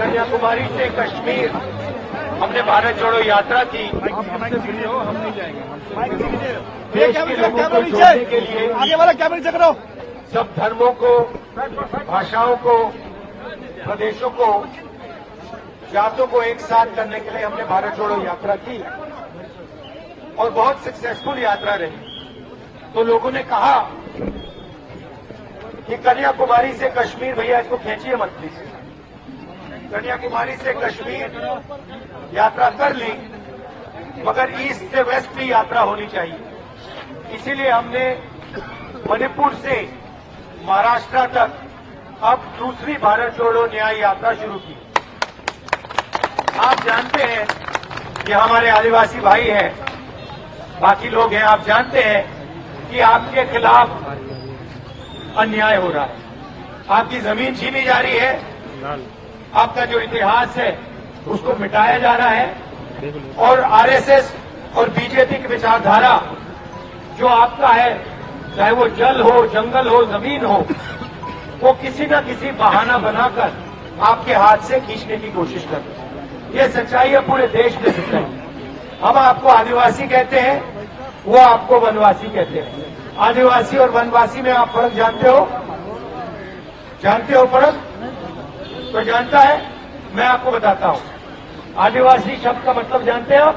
कन्याकुमारी से कश्मीर हमने भारत जोड़ो यात्रा की। देश के लोगों को जोड़ने के लिए आगे वाला कैमरे चेक करो। सब धर्मों को, भाषाओं को, प्रदेशों को, जातों को एक साथ करने के लिए हमने भारत जोड़ो यात्रा की और बहुत सक्सेसफुल यात्रा रही। तो लोगों ने कहा कि कन्याकुमारी से कश्मीर, भैया इसको खींचिए मत प्लीज, कन्याकुमारी से कश्मीर यात्रा कर ली मगर ईस्ट से वेस्ट भी यात्रा होनी चाहिए। इसीलिए हमने मणिपुर से महाराष्ट्र तक अब दूसरी भारत जोड़ो न्याय यात्रा शुरू की। आप जानते हैं कि हमारे आदिवासी भाई हैं, बाकी लोग हैं, आप जानते हैं कि आपके खिलाफ अन्याय हो रहा है, आपकी जमीन छीनी जा रही है, आपका जो इतिहास है उसको मिटाया जा रहा है और आरएसएस और बीजेपी की विचारधारा जो आपका है, चाहे वो जल हो, जंगल हो, जमीन हो, वो किसी न किसी बहाना बनाकर आपके हाथ से खींचने की कोशिश कर रहे हैं। ये सच्चाई है, पूरे देश में सच्चाई। हम आपको आदिवासी कहते हैं, वो आपको वनवासी कहते हैं। आदिवासी और वनवासी में आप फर्क जानते हो? जानते हो फर्क? तो जानता है, मैं आपको बताता हूं। आदिवासी शब्द का मतलब जानते हैं आप?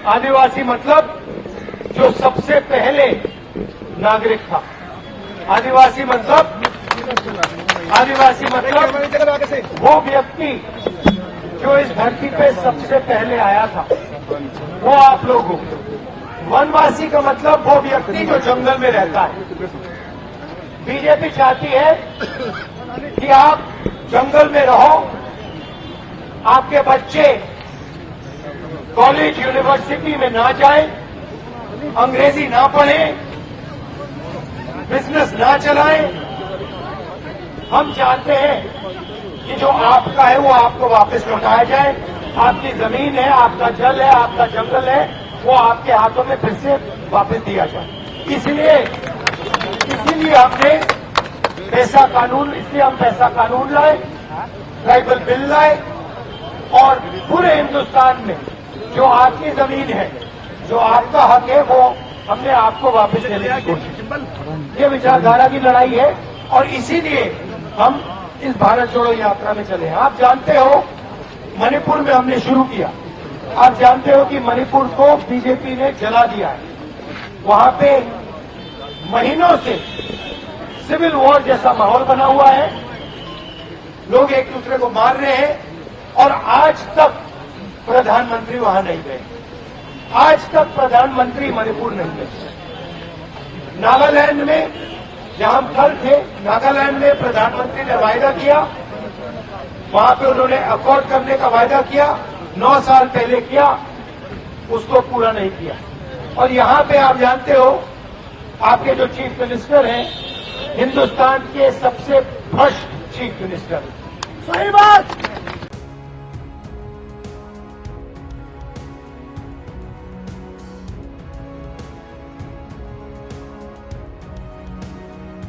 आदिवासी मतलब जो सबसे पहले नागरिक था। आदिवासी मतलब वो व्यक्ति जो इस धरती पे सबसे पहले आया था, वो आप लोग हो। वनवासी का मतलब वो व्यक्ति जो जंगल में रहता है। बीजेपी चाहती है कि आप जंगल में रहो, आपके बच्चे कॉलेज यूनिवर्सिटी में ना जाएं, अंग्रेजी ना पढ़ें, बिजनेस ना चलाएं। हम चाहते हैं कि जो आपका है वो आपको वापस लौटाया जाए। आपकी जमीन है, आपका जल है, आपका जंगल है, वो आपके हाथों में फिर से वापस दिया जाए। इसलिए हमने पैसा कानून, इसलिए हम पैसा कानून लाए, ट्राइबल बिल लाए और पूरे हिंदुस्तान में जो आपकी जमीन है, जो आपका हक है, वो हमने आपको वापस देने की कोशिश। ये विचारधारा की लड़ाई है और इसीलिए हम इस भारत जोड़ो यात्रा में चले हैं। आप जानते हो मणिपुर में हमने शुरू किया। आप जानते हो कि मणिपुर को बीजेपी ने जला दिया है। वहां पे महीनों से सिविल वॉर जैसा माहौल बना हुआ है, लोग एक दूसरे को मार रहे हैं और आज तक प्रधानमंत्री वहां नहीं गए। आज तक प्रधानमंत्री मणिपुर नहीं गए। नागालैंड में जहां हम कल थे, नागालैंड में प्रधानमंत्री ने वायदा किया, वहां पे उन्होंने अकॉर्ड करने का वायदा किया, 9 साल पहले किया, उसको पूरा नहीं किया। और यहां पे आप जानते हो, आपके जो चीफ मिनिस्टर हैं, हिंदुस्तान के सबसे भ्रष्ट चीफ मिनिस्टर। सही बात।